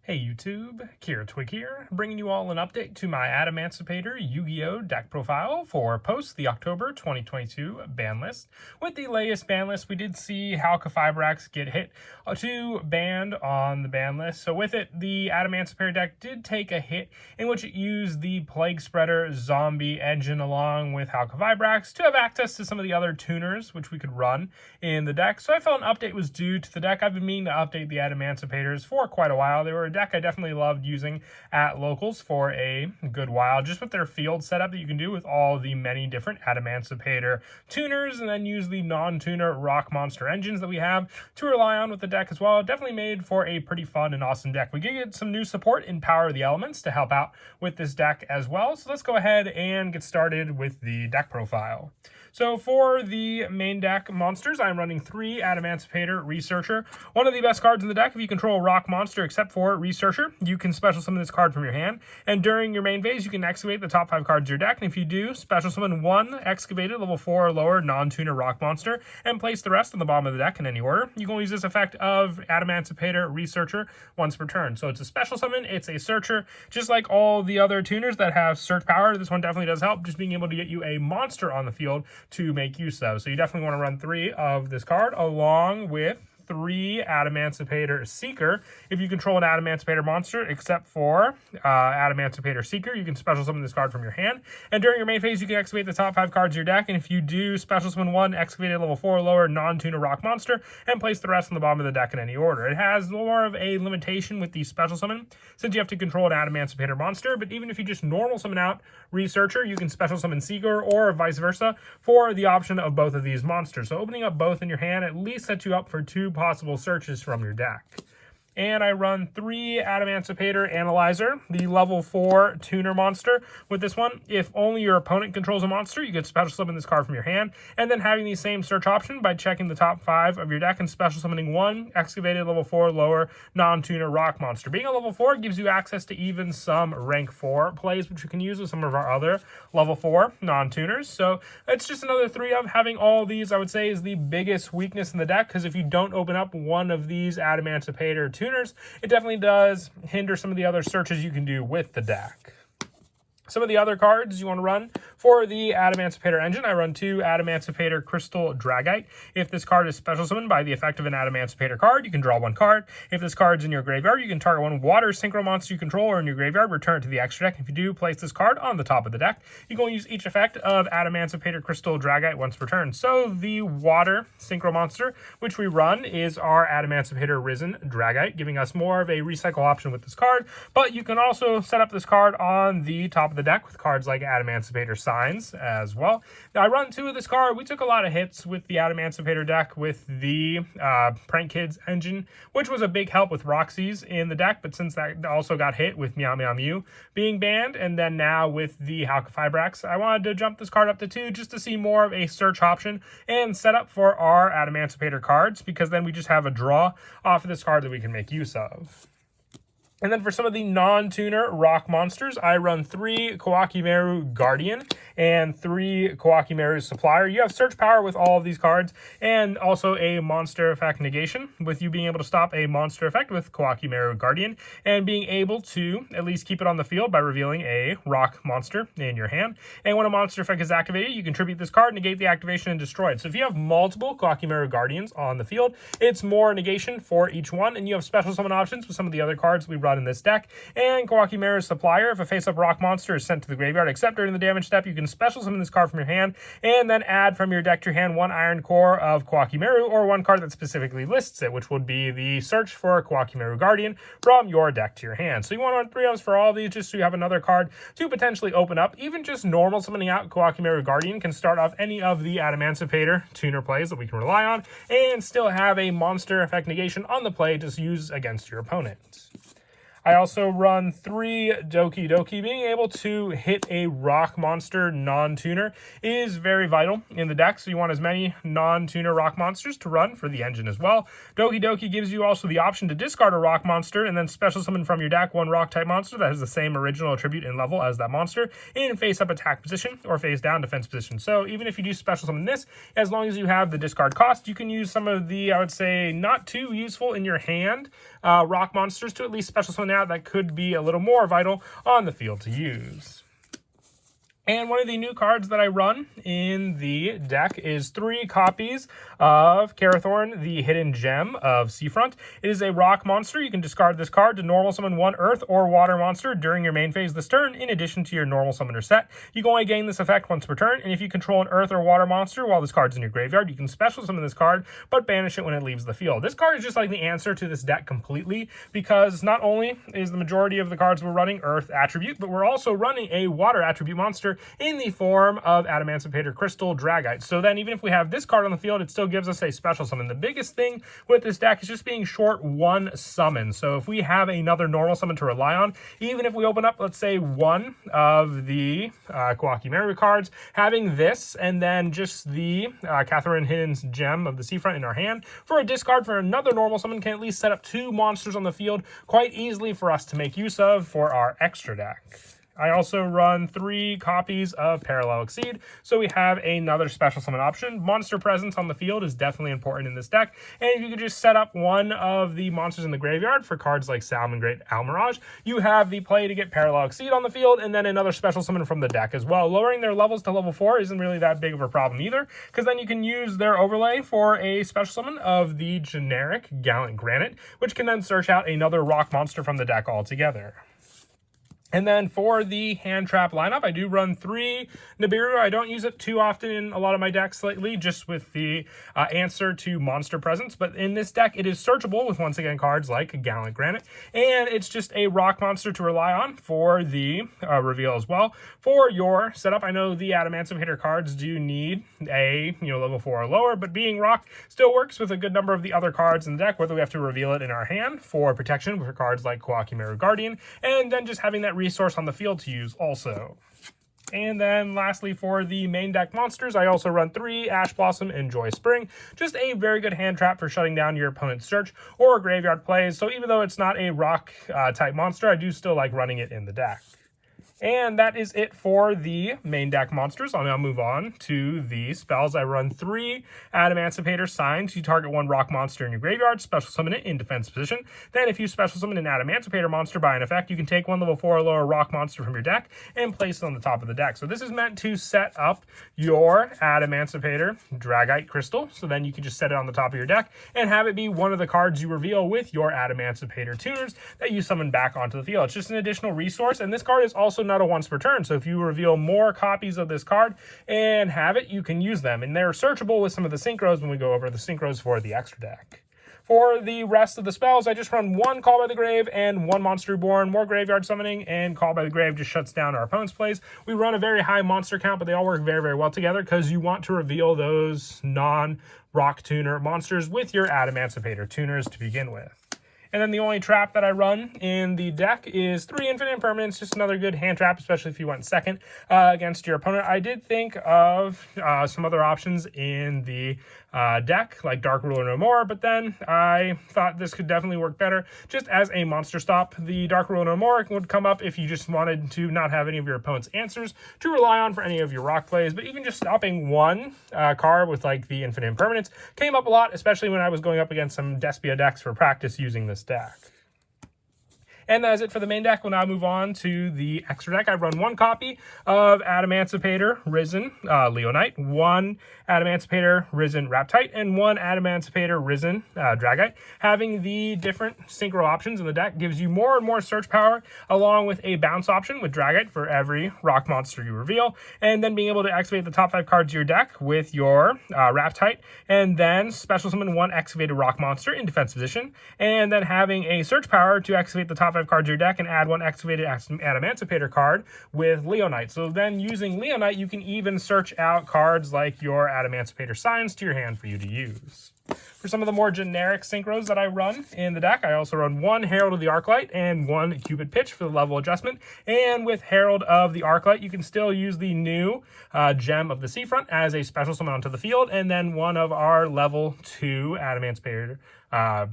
Hey YouTube, Kira Twig here, bringing you all an update to my Adamancipator Yu-Gi-Oh! Deck profile for post the October 2022 ban list. With the latest ban list, we did see Halqifibrax get hit to banned on the ban list. So with it, the Adamancipator deck did take a hit in which it used the Plague Spreader Zombie engine along with Halqifibrax to have access to some of the other tuners which we could run in the deck. So I felt an update was due to the deck. I've been meaning to update the Adamancipators for quite a while. They were a deck I definitely loved using at locals for a good while, just with their field setup that you can do with all the many different Adamancipator tuners, and then use the non-tuner rock monster engines that we have to rely on with the deck as well. Definitely made for a pretty fun and awesome deck. We did get some new support in Power of the Elements to help out with this deck as well. So let's go ahead and get started with the deck profile. So for the main deck monsters, I'm running 3 Adamancipator Researcher. One of the best cards in the deck if you control a rock monster except for Researcher. You can special summon this card from your hand, and during your main phase, you can excavate the top 5 cards of your deck, and if you do, special summon 1 excavated level 4 or lower non-tuner rock monster, and place the rest on the bottom of the deck in any order. You can use this effect of Adamancipator Researcher once per turn. So it's a special summon, it's a searcher, just like all the other tuners that have search power. This one definitely does help, just being able to get you a monster on the field to make use of. So you definitely want to run 3 of this card along with 3 Adamancipator Seeker. If you control an Adamancipator monster, except for Adamancipator Seeker, you can special summon this card from your hand. And during your main phase, you can excavate the top 5 cards of your deck. And if you do, special summon 1 excavated level 4 or lower non-tuner rock monster, and place the rest on the bottom of the deck in any order. It has more of a limitation with the special summon, since you have to control an Adamancipator monster. But even if you just normal summon out Researcher, you can special summon Seeker, or vice versa, for the option of both of these monsters. So opening up both in your hand at least sets you up for 2 possible searches from your deck. And I run 3 Adamancipator Analyzer, the level 4 tuner monster. With this one, if only your opponent controls a monster, you can special summon this card from your hand, and then having the same search option by checking the top 5 of your deck and special summoning 1 excavated level 4 lower non-tuner rock monster. Being a level 4 gives you access to even some rank 4 plays, which you can use with some of our other level 4 non-tuners. So it's just another 3 of having all these. I would say is the biggest weakness in the deck, because if you don't open up one of these Adamancipator tuners, it definitely does hinder some of the other searches you can do with the deck. Some of the other cards you want to run for the Adamancipator engine, I run 2 Adamancipator Crystal Dragite. If this card is special summoned by the effect of an Adamancipator card, you can draw 1 card. If this card's in your graveyard, you can target 1 water synchro monster you control or in your graveyard, return it to the extra deck. If you do, place this card on the top of the deck. You can use each effect of Adamancipator Crystal Dragite once per turn. So the water synchro monster, which we run, is our Adamancipator Risen Dragite, giving us more of a recycle option with this card. But you can also set up this card on the top of the deck with cards like Adamancipator Signs as well. Now I run 2 of this card. We took a lot of hits with the Adamancipator deck with the Prank Kids engine, which was a big help with Roxy's in the deck, but since that also got hit with Meow Meow Mew being banned, and then now with the Halqifibrax, I wanted to jump this card up to 2 just to see more of a search option and set up for our Adamancipator cards, because then we just have a draw off of this card that we can make use of. And then for some of the non-tuner rock monsters, I run 3 Kawakimeru Guardian and 3 Kawakimeru Supplier. You have search power with all of these cards, and also a monster effect negation, with you being able to stop a monster effect with Kawakimeru Guardian, and being able to at least keep it on the field by revealing a rock monster in your hand. And when a monster effect is activated, you can tribute this card, negate the activation, and destroy it. So if you have multiple Kawakimeru Guardians on the field, it's more negation for each one, and you have special summon options with some of the other cards we run in this deck. And Kawakimeru Supplier, if a face-up rock monster is sent to the graveyard except during the damage step, you can special summon this card from your hand, and then add from your deck to your hand 1 Iron Core of Kawakimeru, or 1 card that specifically lists it, which would be the search for Kawakimeru Guardian from your deck to your hand. So you want to run 3 of those for all of these, just so you have another card to potentially open up. Even just normal summoning out Kawakimeru Guardian can start off any of the Adamancipator tuner plays that we can rely on, and still have a monster effect negation on the play to use against your opponent. I also run 3 Doki Doki. Being able to hit a rock monster non-tuner is very vital in the deck, so you want as many non-tuner rock monsters to run for the engine as well. Doki Doki gives you also the option to discard a rock monster and then special summon from your deck 1 rock type monster that has the same original attribute and level as that monster in face-up attack position or face-down defense position. So even if you do special summon this, as long as you have the discard cost, you can use some of the, I would say, not too useful in your hand rock monsters to at least special summon out that could be a little more vital on the field to use. And one of the new cards that I run in the deck is 3 copies of Karathorn, the Hidden Gem of Seafront. It is a rock monster. You can discard this card to normal summon 1 earth or water monster during your main phase this turn, in addition to your normal summoner set. You can only gain this effect once per turn, and if you control an earth or water monster while this card's in your graveyard, you can special summon this card, but banish it when it leaves the field. This card is just like the answer to this deck completely, because not only is the majority of the cards we're running earth attribute, but we're also running a water attribute monster in the form of Adamancipator Crystal Dragite. So then even if we have this card on the field, it still gives us a special summon. The biggest thing with this deck is just being short 1 summon. So if we have another normal summon to rely on, even if we open up, let's say, 1 of the Kawakimeru cards, having this and then just the Catherine Hidden Gem of the Seafront in our hand for a discard for another normal summon can at least set up 2 monsters on the field quite easily for us to make use of for our extra deck. I also run 3 copies of Parallel Exceed, so we have another special summon option. Monster presence on the field is definitely important in this deck, and if you could just set up 1 of the monsters in the graveyard for cards like Salamangreat Almirage, you have the play to get Parallel Exceed on the field, and then another special summon from the deck as well. Lowering their levels to level 4 isn't really that big of a problem either, because then you can use their overlay for a special summon of the generic Gallant Granite, which can then search out another rock monster from the deck altogether. And then for the HandTrap lineup, I do run 3 Nibiru. I don't use it too often in a lot of my decks lately, just with the answer to Monster Presence. But in this deck, it is searchable with, once again, cards like Gallant Granite. And it's just a rock monster to rely on for the reveal as well. For your setup, I know the Adamancipator cards do need a level 4 or lower, but being rock still works with a good number of the other cards in the deck, whether we have to reveal it in our hand for protection for cards like Kawakimeru Guardian, and then just having that resource on the field to use also. And then lastly, for the main deck monsters, I also run 3 Ash Blossom and Joy Spring. Just a very good hand trap for shutting down your opponent's search or graveyard plays. So even though it's not a rock type monster, I do still like running it in the deck. And that is it for the main deck monsters. I'll now move on to the spells. I run 3 Adamancipator signs. You target 1 rock monster in your graveyard, special summon it in defense position. Then if you special summon an Adamancipator monster by an effect, you can take 1 level 4 or lower rock monster from your deck and place it on the top of the deck. So this is meant to set up your Adamancipator Dragite Crystal. So then you can just set it on the top of your deck and have it be one of the cards you reveal with your Adamancipator tuners that you summon back onto the field. It's just an additional resource, and this card is also not a once per turn, so if you reveal more copies of this card and have it, you can use them, and they're searchable with some of the synchros when we go over the synchros for the extra deck. For the rest of the spells, I just run 1 Call by the Grave and 1 Monster Reborn, more graveyard summoning, and Call by the Grave just shuts down our opponent's plays. We run a very high monster count, but they all work very, very well together because you want to reveal those non-rock tuner monsters with your Adamancipator tuners to begin with. And then the only trap that I run in the deck is 3 Infinite Impermanence, just another good hand trap, especially if you went second against your opponent. I did think of some other options in the deck, like Dark Ruler No More, but then I thought this could definitely work better just as a monster stop. The Dark Ruler No More would come up if you just wanted to not have any of your opponent's answers to rely on for any of your rock plays, but even just stopping 1 card with like the Infinite Impermanence came up a lot, especially when I was going up against some Despia decks for practice using this deck. And that is it for the main deck. We'll now move on to the extra deck. I run 1 copy of Adamancipator Risen Leonite, 1 Adamancipator Risen Raptite, and 1 Adamancipator Risen Dragite. Having the different synchro options in the deck gives you more and more search power, along with a bounce option with Dragite for every rock monster you reveal, and then being able to activate the top 5 cards of your deck with your Raptite, and then special summon 1 activated rock monster in defense position, and then having a search power to activate the top 5 cards of your deck and add 1 activated Adamancipator card with Leonite. So then using Leonite, you can even search out cards like your Adamancipator signs to your hand for you to use. For some of the more generic synchros that I run in the deck, I also run 1 Herald of the Arclight and 1 Cupid Pitch for the level adjustment. And with Herald of the Arclight, you can still use the new Gem of the Seafront as a special summon onto the field, and then 1 of our level 2 Adamancipator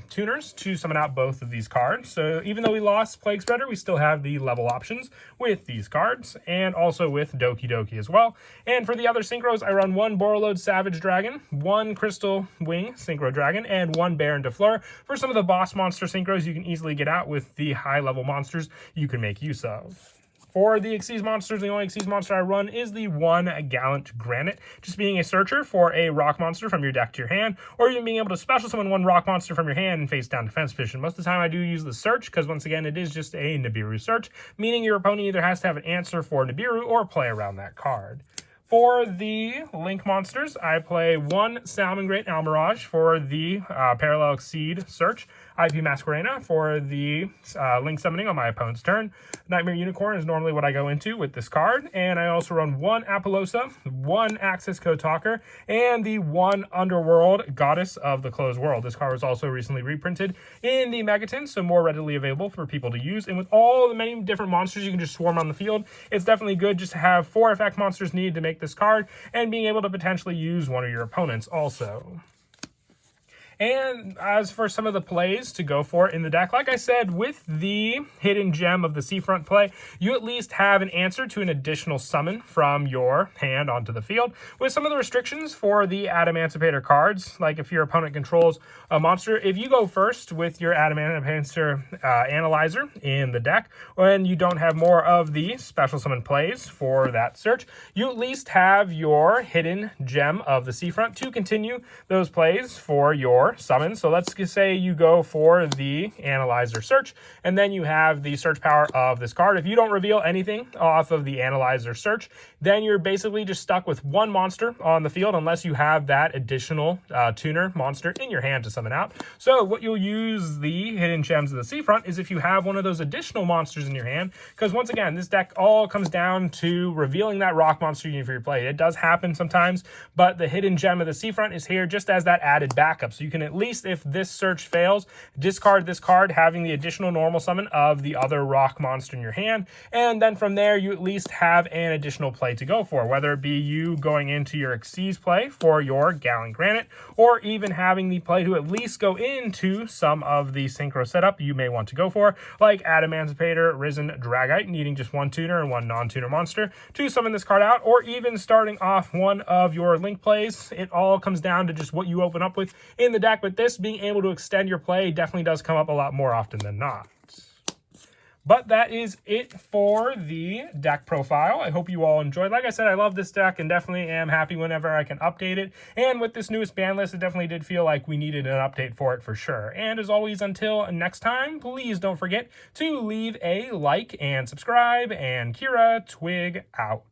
tuners to summon out both of these cards. So even though we lost Plague Spreader, we still have the level options with these cards, and also with Doki Doki as well. And for the other synchros, I run 1 Borreload Savage Dragon, 1 Crystal Wing Synchro Dragon, and 1 Baron de Fleur for some of the boss monster synchros you can easily get out with the high-level monsters you can make use of. For the Xyz monsters, the only Xyz monster I run is the 1 Gallant Granite, just being a searcher for a rock monster from your deck to your hand, or even being able to special summon 1 rock monster from your hand and face down defense position. Most of the time I do use the search, because once again, it is just a Nibiru search, meaning your opponent either has to have an answer for Nibiru or play around that card. For the Link monsters, I play 1 Salmon Great Almirage for the Parallel Exceed Search, IP Masquerena for the Link summoning on my opponent's turn. Nightmare Unicorn is normally what I go into with this card, and I also run 1 Apollosa, 1 Axis Code Talker, and the 1 Underworld Goddess of the Closed World. This card was also recently reprinted in the Megaton, so more readily available for people to use. And with all the many different monsters you can just swarm on the field, it's definitely good just to have 4 effect monsters needed to make this card, and being able to potentially use one of your opponents also. And as for some of the plays to go for in the deck, like I said, with the Hidden Gem of the Seafront play, you at least have an answer to an additional summon from your hand onto the field. With some of the restrictions for the Adamancipator cards, like if your opponent controls a monster, if you go first with your Adamancipator Analyzer in the deck, when you don't have more of the special summon plays for that search, you at least have your Hidden Gem of the Seafront to continue those plays for your summon. So let's just say you go for the Analyzer search, and then you have the search power of this card. If you don't reveal anything off of the Analyzer search, then you're basically just stuck with 1 monster on the field unless you have that additional tuner monster in your hand to summon out. So what you'll use the Hidden Gems of the Seafront is if you have one of those additional monsters in your hand, because once again, this deck all comes down to revealing that rock monster unit for your play. It does happen sometimes, but the Hidden Gem of the Seafront is here just as that added backup. So you can at least, if this search fails, discard this card, having the additional normal summon of the other rock monster in your hand, and then from there you at least have an additional play to go for, whether it be you going into your Xyz play for your Gallant Granite, or even having the play to at least go into some of the synchro setup you may want to go for, like Adamancipator, Risen Dragite, needing just 1 tuner and 1 non-tuner monster to summon this card out, or even starting off one of your Link plays. It all comes down to just what you open up with in the deck, but this being able to extend your play definitely does come up a lot more often than not. But that is it for the deck profile. I hope you all enjoyed. Like I said, I love this deck and definitely am happy whenever I can update it. And with this newest ban list, it definitely did feel like we needed an update for it for sure. And as always, until next time, please don't forget to leave a like and subscribe. And Kira, Twig out.